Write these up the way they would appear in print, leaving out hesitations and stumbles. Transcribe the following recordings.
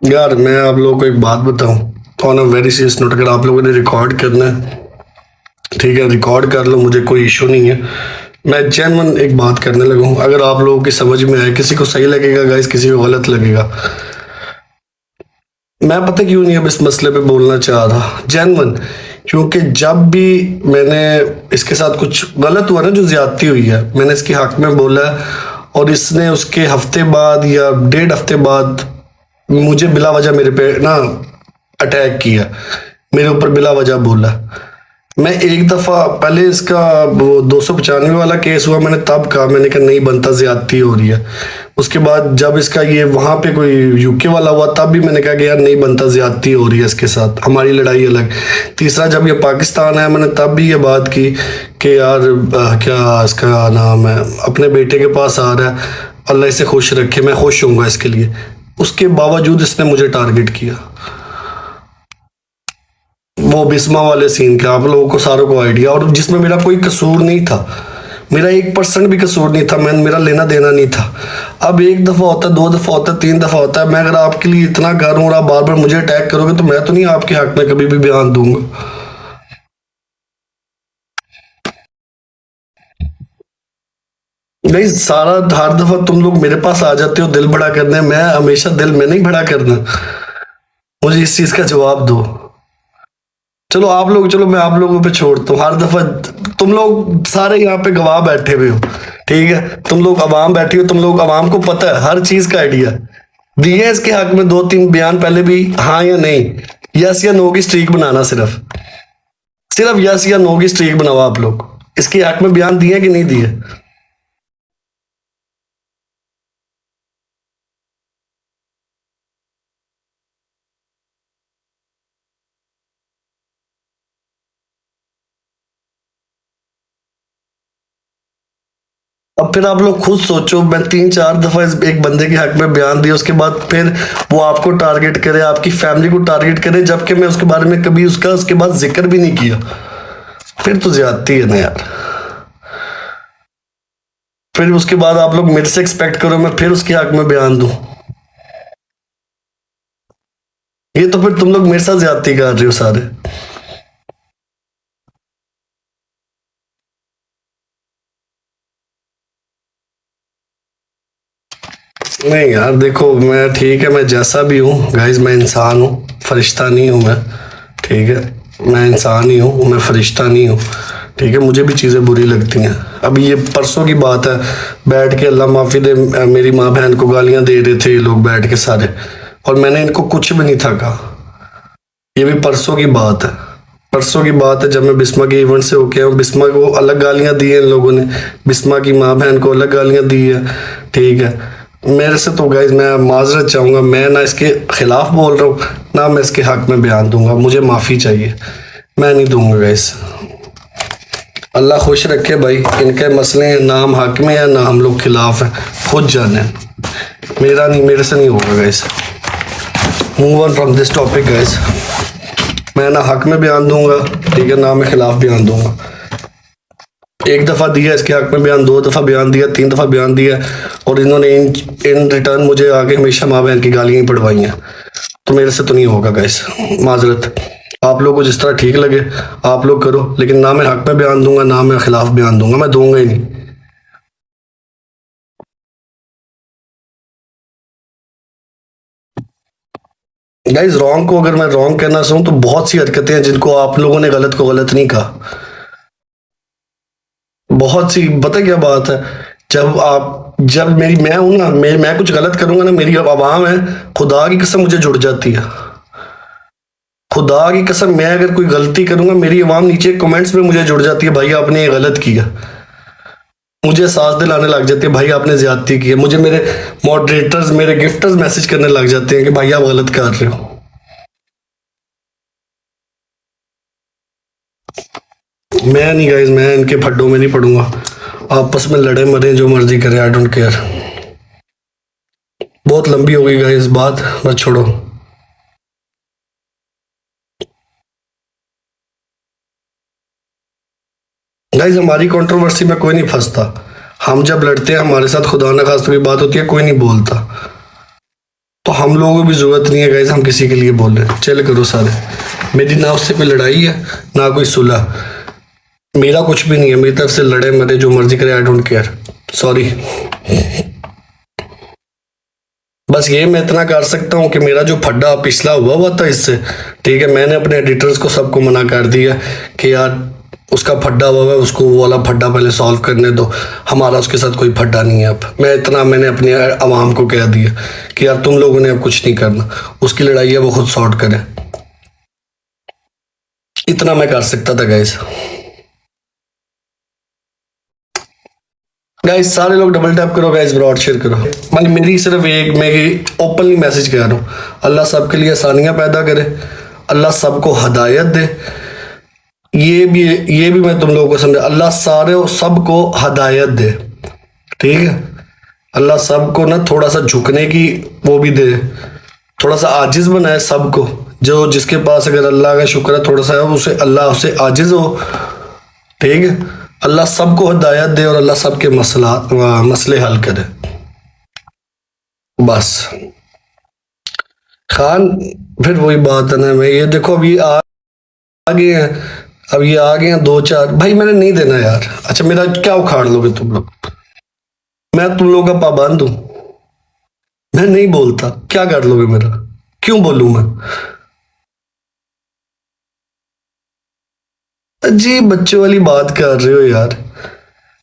यार मैं आप लोगों को एक बात बताऊं। On a very serious note, अगर आप लोगों ने रिकॉर्ड करना है, ठीक है, रिकॉर्ड कर लो, मुझे कोई इशू नहीं है। मैं जेन्युइन एक बात करने लगा हूं, अगर आप लोगों की समझ में आए, किसी को सही लगेगा गाइस, किसी को गलत लगेगा। मैं पता क्यों नहीं अब इस मसले पे बोलना चाह रहा, जेन्युइन। क्योंकि जब भी मैंने इसके साथ कुछ गलत हुआ ना, जो ज्यादती हुई है, मैंने इसके हक में बोला है, और इसने उसके हफ्ते बाद या 1.5 हफ्ते बाद मुझे बिला वजह मेरे पे ना अटैक किया, मेरे ऊपर बिला वजह बोला। मैं एक दफा पहले इसका वो 295 वाला केस हुआ, मैंने तब कहा, मैंने कहा नहीं बनता, ज्यादती हो रही है। उसके बाद जब इसका ये वहां पे कोई यूके वाला हुआ, तब भी मैंने कहा कि यार नहीं बनता, ज्यादती हो रही है इसके साथ, हमारी लड़ाई अलग। तीसरा जब ये पाकिस्तान आया, मैंने तब भी ये बात की कि यार क्या इसका नाम है, अपने बेटे के पास आ रहा है, अल्लाह इसे खुश रखे, मैं खुश होऊंगा इसके लिए। उसके बावजूद इसने मुझे टारगेट किया। वो बिस्मा वाले सीन का आप लोगों को सारों को आइडिया, और जिसमें मेरा कोई कसूर नहीं था, मेरा 1% भी कसूर नहीं था, मैं मेरा लेना देना नहीं था। अब एक दफा होता है, 2 दफा होता है, 3 दफा होता है। मैं अगर आपके लिए इतना कर रहा हूँ और आप बार बार मुझे अटैक करोगे, तो मैं तो नहीं आपके हक में कभी भी बयान दूंगा। नहीं, सारा हर दफा तुम लोग मेरे पास आ जाते हो दिल बड़ा करने, मैं हमेशा दिल में नहीं बड़ा करना। मुझे इस चीज का जवाब दो। चलो आप लोग, चलो मैं आप लोगों पे छोड़ता हूँ। हर दफा तुम लोग सारे यहाँ पे गवाह बैठे हुए हो, ठीक है, तुम लोग अवाम बैठी हो, तुम लोग अवाम को पता है हर चीज का आइडिया दिए है इसके हक में। 2-3 बयान पहले भी, हाँ या नहीं, यस या नो की स्ट्रीक बनाना, सिर्फ सिर्फ यस या नो की स्ट्रीक बनाओ। आप लोग इसके हक में बयान दिए कि नहीं दिए? अब फिर आप लोग खुद सोचो, मैं 3-4 दफा एक बंदे के हक में बयान दिया, उसके बाद फिर वो आपको टारगेट करे, आपकी फैमिली को टारगेट करे, जबकि मैं उसके बारे में कभी उसका उसके बाद जिक्र भी नहीं किया। फिर तो ज्यादती है ना यार। फिर उसके बाद आप लोग मेरे से एक्सपेक्ट करो मैं फिर उसके हक में बयान दूं। ये तो फिर तुम लोग मेरे साथ ज्यादती कर रहे हो सारे। नहीं यार देखो, मैं ठीक है, मैं जैसा भी हूँ गाइज, मैं इंसान हूँ, फरिश्ता नहीं हूँ मैं, ठीक है, मैं इंसान ही हूँ, मैं फरिश्ता नहीं हूँ, ठीक है। मुझे भी चीज़ें बुरी लगती हैं। अभी ये परसों की बात है, बैठ के अल्लाह माफ़ी दे, मेरी माँ बहन को गालियाँ दे रहे थे ये लोग बैठ के सारे, और मैंने इनको कुछ भी नहीं था कहा। ये भी परसों की बात है, परसों की बात है, जब मैं बिस्मा के इवेंट से होके आया हूँ। बिस्मा को अलग गालियाँ दी हैं इन लोगों ने, बिस्मा की माँ बहन को अलग गालियाँ दी है, ठीक है। मेरे से तो गाइज मैं माजरत चाहूँगा, मैं ना इसके खिलाफ बोल रहा हूँ, ना मैं इसके हक में बयान दूंगा, मुझे माफ़ी चाहिए, मैं नहीं दूंगा गाइज। अल्लाह खुश रखे भाई, इनके मसले हैं, ना हम हक में है ना हम लोग खिलाफ हैं, खुद जाने। मेरा नहीं, मेरे से नहीं होगा guys. Move on from this topic guys. मैं ना हक में बयान दूंगा, ठीक है, ना मैं खिलाफ बयान दूंगा। एक दफा दिया इसके हक में बयान, 2 दफा बयान दिया, 3 दफा बयान दिया, और इन्होंने इन रिटर्न मुझे आगे हमेशा माँ बहन की गालियां ही पढ़वाई हैं। तो मेरे से तो नहीं होगा गाइस, माजरत। आप लोगों को जिस तरह ठीक लगे आप लोग करो, लेकिन ना मैं हक में बयान दूंगा ना मैं खिलाफ बयान दूंगा, मैं दूंगा ही नहीं। गाइस रॉन्ग को अगर मैं रॉन्ग कहना चाहूँ तो बहुत सी हरकतें हैं जिनको आप लोगों ने गलत को गलत नहीं कहा, बहुत सी। पता क्या बात है, जब मेरी मैं हूं ना, मैं कुछ गलत करूंगा ना, मेरी अब आवाम है, खुदा की कसम मुझे जुड़ जाती है। खुदा की कसम, मैं अगर कोई गलती करूंगा, मेरी आवाम नीचे कमेंट्स में मुझे जुड़ जाती है, भाई आपने ये गलत किया। मुझे सांस दिलाने लग जाती है, भाई आपने ज्यादती की है। मुझे मेरे मॉडरेटर्स, मेरे गिफ्टर्स मैसेज करने लग जाते हैं कि भाई आप गलत कर रहे हो। मैं नहीं गाइज, मैं इनके फड्डों में नहीं पड़ूंगा। आपस में लड़े मरे जो मर्जी करे, आई डोंट केयर। बहुत लंबी हो गई गाइज बात, बस छोड़ो। गाइज हमारी कंट्रोवर्सी में कोई नहीं फंसता। हम जब लड़ते हैं, हमारे साथ खुदा न खास्ता कोई बात होती है, कोई नहीं बोलता। तो हम लोगों को भी जरूरत नहीं है गाइस हम किसी के लिए बोल रहे हैं। चल करो सारे, मेरी ना उससे कोई लड़ाई है ना कोई सुलह, मेरा कुछ भी नहीं है, मेरी तरफ से लड़े मरे जो मर्जी करे, आई डोंट केयर, सॉरी। बस ये मैं इतना कर सकता हूँ कि मेरा जो फड्डा पिछला हुआ था इससे, ठीक है, मैंने अपने एडिटर्स को सबको मना कर दिया कि यार उसका फड्डा हुआ है, उसको वो वाला फड्डा पहले सॉल्व करने दो, हमारा उसके साथ कोई फड्डा नहीं है। अब मैंने अपनी आवाम को कह दिया कि यार तुम लोगों ने अब कुछ नहीं करना, उसकी लड़ाई है वो खुद सॉर्ट करे, इतना मैं कर सकता था गाइस। गाइस सारे लोग डबल टैप करो गाइस, ब्रॉड शेयर करो भाई। मेरी सिर्फ एक, मैं ओपनली मैसेज कह रहा हूँ, अल्लाह सबके लिए आसानियां पैदा करे, अल्लाह सबको हदायत दे। ये भी मैं तुम लोगों को समझा, अल्लाह सारे सबको हदायत दे, ठीक है। अल्लाह सबको ना थोड़ा सा झुकने की वो भी दे, थोड़ा सा आजिज बनाए सबको, जो जिसके पास अगर अल्लाह का शुक्र है थोड़ा सा उसे अल्लाह उसे आजिज हो, ठीक है। अल्लाह सबको हिदायत दे और अल्लाह सबके मसले हल करे, बस। खान फिर वही बात है ना, मैं ये देखो अभी आ गए हैं, अब ये आ गए हैं 2-4 भाई, मैंने नहीं देना यार। अच्छा मेरा क्या उखाड़ लोगे तुम लोग, मैं तुम लोगों का पाबंद हूं, मैं नहीं बोलता, क्या कर लोगे मेरा, क्यों बोलूं मैं। अजीब बच्चों वाली बात कर रहे हो यार,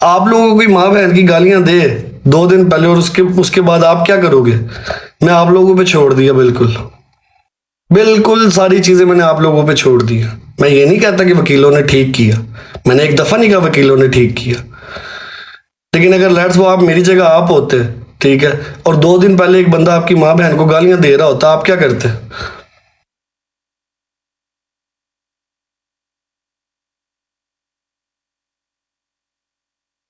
आप लोगों को कोई माँ बहन की गालियां दे 2 दिन पहले और उसके बाद आप क्या करोगे। मैं आप लोगों पे छोड़ दिया, बिल्कुल बिल्कुल सारी चीजें मैंने आप लोगों पे छोड़ दी। मैं ये नहीं कहता कि वकीलों ने ठीक किया, मैंने एक दफा नहीं कहा वकीलों ने ठीक किया, लेकिन अगर लेट्स वो आप मेरी जगह आप होते, ठीक है, और 2 दिन पहले एक बंदा आपकी माँ बहन को गालियां दे रहा होता, आप क्या करते।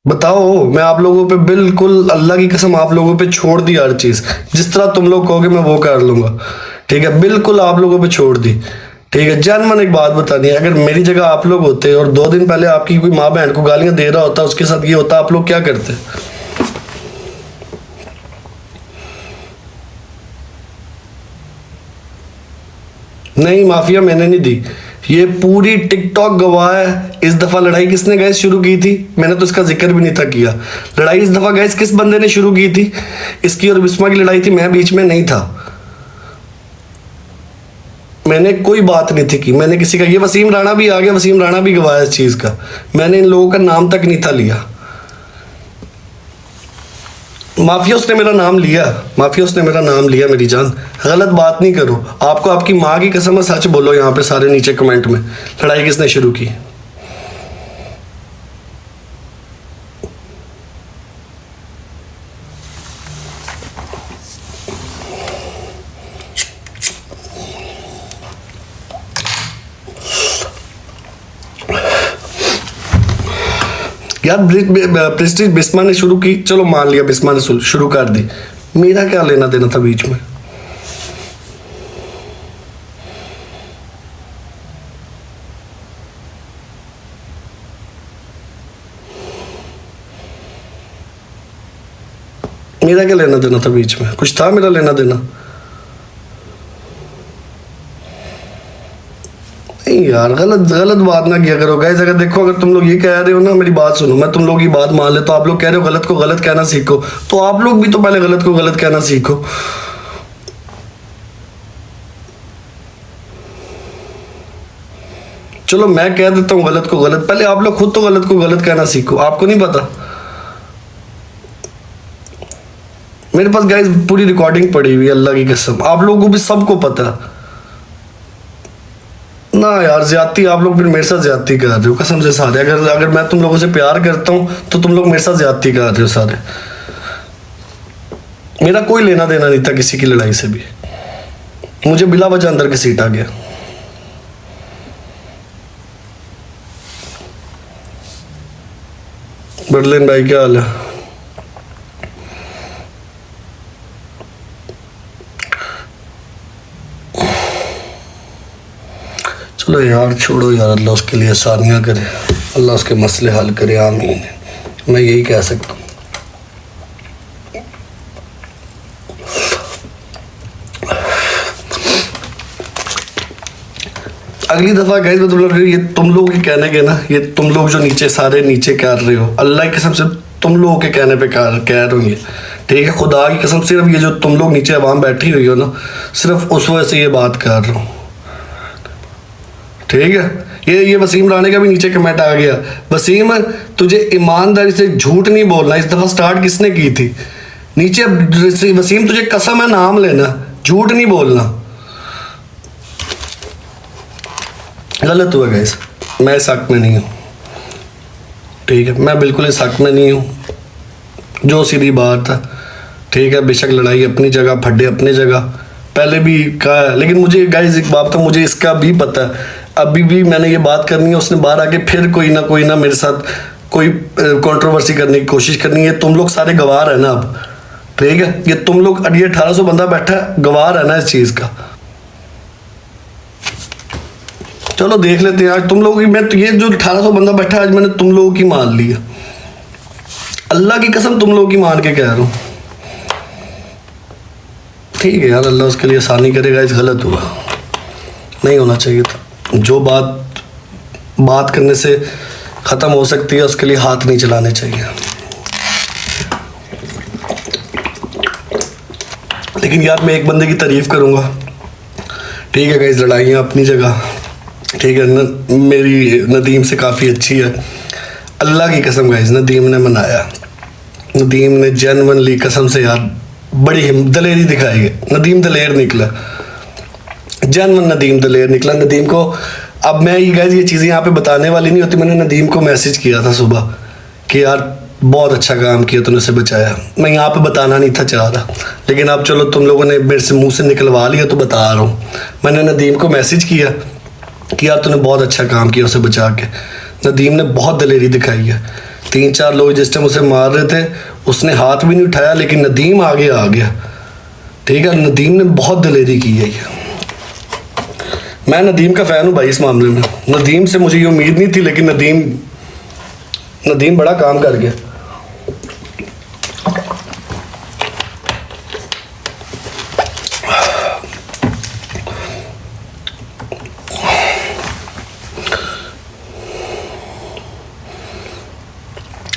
बताओ। मैं आप लोगों पे बिल्कुल अल्लाह की कसम आप लोगों पे छोड़ दी हर चीज, जिस तरह तुम लोग कहोगे मैं वो कर लूंगा, ठीक है, बिल्कुल आप लोगों पे छोड़ दी, ठीक है। जान मन एक बात बतानी है, अगर मेरी जगह आप लोग होते और 2 दिन पहले आपकी कोई माँ बहन को गालियां दे रहा होता, उसके साथ ये होता, आप लोग क्या करते। नहीं माफिया मैंने नहीं दी, ये पूरी टिकटॉक गवाह है। इस दफा लड़ाई किसने गैस शुरू की थी, मैंने तो इसका जिक्र भी नहीं था किया। लड़ाई इस दफा गैस किस बंदे ने शुरू की थी, इसकी और बिस्मा की लड़ाई थी, मैं बीच में नहीं था, मैंने कोई बात नहीं थी की, मैंने किसी का, ये वसीम राणा भी आ गया, वसीम राणा भी गवाह है इस चीज का, मैंने इन लोगों का नाम तक नहीं था लिया। माफिया उसने मेरा नाम लिया, माफिया उसने मेरा नाम लिया, मेरी जान गलत बात नहीं करो। आपको आपकी माँ की कसम है, सच बोलो यहाँ पे सारे नीचे कमेंट में, लड़ाई किसने शुरू की। यार प्रेस्टीज बिस्मा ने शुरू की, चलो मान लिया बिस्मा ने शुरू कर दी, मेरा क्या लेना देना था बीच में। मेरा क्या लेना देना था बीच में, कुछ था मेरा लेना देना। नहीं यार गलत गलत बात ना किया करो गाइस। अगर देखो अगर तुम लोग ये कह रहे हो ना, मेरी बात सुनो, मैं तुम लोग की बात मान लेता, तो आप लोग कह रहे हो गलत को गलत कहना सीखो, तो आप लोग भी तो पहले गलत को गलत कहना सीखो। चलो मैं कह देता हूँ गलत को गलत, पहले आप लोग खुद तो गलत को गलत कहना सीखो। आपको नहीं पता, मेरे पास गाइस पूरी रिकॉर्डिंग पड़ी हुई है, अल्लाह की कसम, आप लोगों को भी सबको पता ना यार। ज्यादती आप लोग फिर मेरे साथ ज्यादती कर रहे हो कसम से सारे। अगर अगर मैं तुम लोगों से प्यार करता हूँ तो तुम लोग मेरे साथ ज्यादती कर रहे हो सारे। मेरा कोई लेना देना नहीं था किसी की लड़ाई से भी, मुझे बिला वजह अंदर की सीट आ गया। बर्लिन भाई क्या हाल है। चलो यार छोड़ो यार, अल्लाह उसके लिए आसानियाँ करे, अल्लाह उसके मसले हल करे, आमीन। मैं यही कह सकता हूँ। अगली दफ़ा गाइस मैं तुम लोग ये तुम लोग के कहने के ना, ये तुम लोग जो नीचे सारे नीचे कर रहे हो, अल्लाह की कसम से तुम लोगों के कहने पे कह रहा हूँ ये, ठीक है, खुदा की कसम, सिर्फ ये जो तुम लोग नीचे आवाम बैठी हुई हो ना, सिर्फ उस वजह से ये बात कर रहा हूँ, ठीक है। ये वसीम राणे का भी नीचे कमेंट आ गया, वसीम तुझे ईमानदारी से झूठ नहीं बोलना, इस दफ़ा स्टार्ट किसने की थी? नीचे वसीम तुझे कसम है नाम लेना, झूठ नहीं बोलना। गलत हुआ गाइस, मैं इस हक में नहीं हूँ, ठीक है, मैं बिल्कुल इस हक में नहीं हूँ, जो सीधी बात है, ठीक है। बेशक लड़ाई अपनी जगह, फड्डे अपनी जगह, पहले भी कहा है, लेकिन मुझे गाइस एक बात तो मुझे इसका भी पता है, अभी भी मैंने ये बात करनी है, उसने बाहर आके फिर कोई ना मेरे साथ कोई कंट्रोवर्सी करने की कोशिश करनी है। तुम लोग सारे गवाह है ना अब, ठीक है, ये तुम लोग, ये 1800 बंदा बैठा है, गवाह है ना इस चीज़ का। चलो देख लेते हैं आज तुम लोगों की, मैं तो ये जो 1800 बंदा बैठा है आज मैंने तुम लोगों की मान ली है, अल्लाह की कसम तुम लोगों की मान के कह रहा हूँ, ठीक है यार, अल्लाह उसके लिए आसानी करेगा। इस गलत हुआ, नहीं होना चाहिए था। जो बात करने से ख़त्म हो सकती है उसके लिए हाथ नहीं चलाने चाहिए। लेकिन यार मैं एक बंदे की तारीफ़ करूँगा, ठीक है गाइस, लड़ाइयाँ अपनी जगह, ठीक है, मेरी नदीम से काफ़ी अच्छी है, अल्लाह की कसम गाइस, नदीम ने मनाया, नदीम ने जेन्युइनली कसम से यार बड़ी दलेरी दिखाई है, नदीम दलेर निकला, जेन्युइन नदीम दलेर निकला। नदीम को अब मैं ये गाइस ये चीज़ें यहाँ पे बताने वाली नहीं होती, मैंने नदीम को मैसेज किया था सुबह कि यार बहुत अच्छा काम किया तूने, उसे बचाया, मैं यहाँ पे बताना नहीं था चाह रहा, लेकिन अब चलो तुम लोगों ने मेरे से मुंह से निकलवा लिया तो बता रहा हूँ। मैंने नदीम को मैसेज किया कि यार तूने बहुत अच्छा काम किया उसे बचा के। नदीम ने बहुत दलेरी दिखाई है, 3-4 लोग जिस टाइम उसे मार रहे थे उसने हाथ भी नहीं उठाया, लेकिन नदीम आगे आ गया, ठीक है, नदीम ने बहुत दलेरी की है ये। मैं नदीम का फ़ैन हूँ भाई इस मामले में, नदीम से मुझे ये उम्मीद नहीं थी, लेकिन नदीम बड़ा काम कर गया।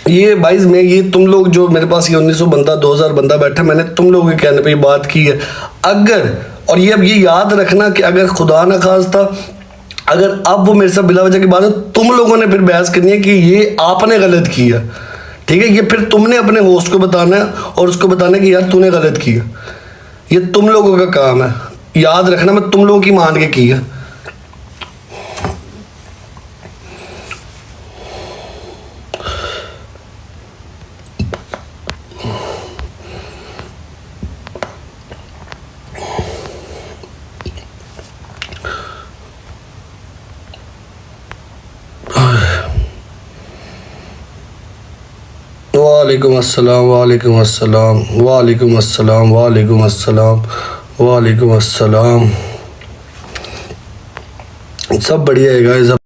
ये भाई मैं ये तुम लोग जो मेरे पास ये 1900 बंदा 2000 बंदा बैठा, मैंने तुम लोगों के कहने पे ये बात की है। अगर, और ये अब ये याद रखना कि अगर खुदा न खास्ता अगर अब वो मेरे साथ बिला वजह की बात है, तुम लोगों ने फिर बहस करनी है कि ये आपने गलत किया, ठीक है, ये फिर तुमने अपने होस्ट को बताना है और उसको बताना है कि यार तूने गलत किया, ये तुम लोगों का काम है, याद रखना, मैं तुम लोगों की मान के किया। वालेकुम अस्सलाम, वालेकुम अस्सलाम, वालेकुम अस्सलाम, वालेकुम अस्सलाम, वालेकुम अस्सलाम। सब बढ़िया है गाइस।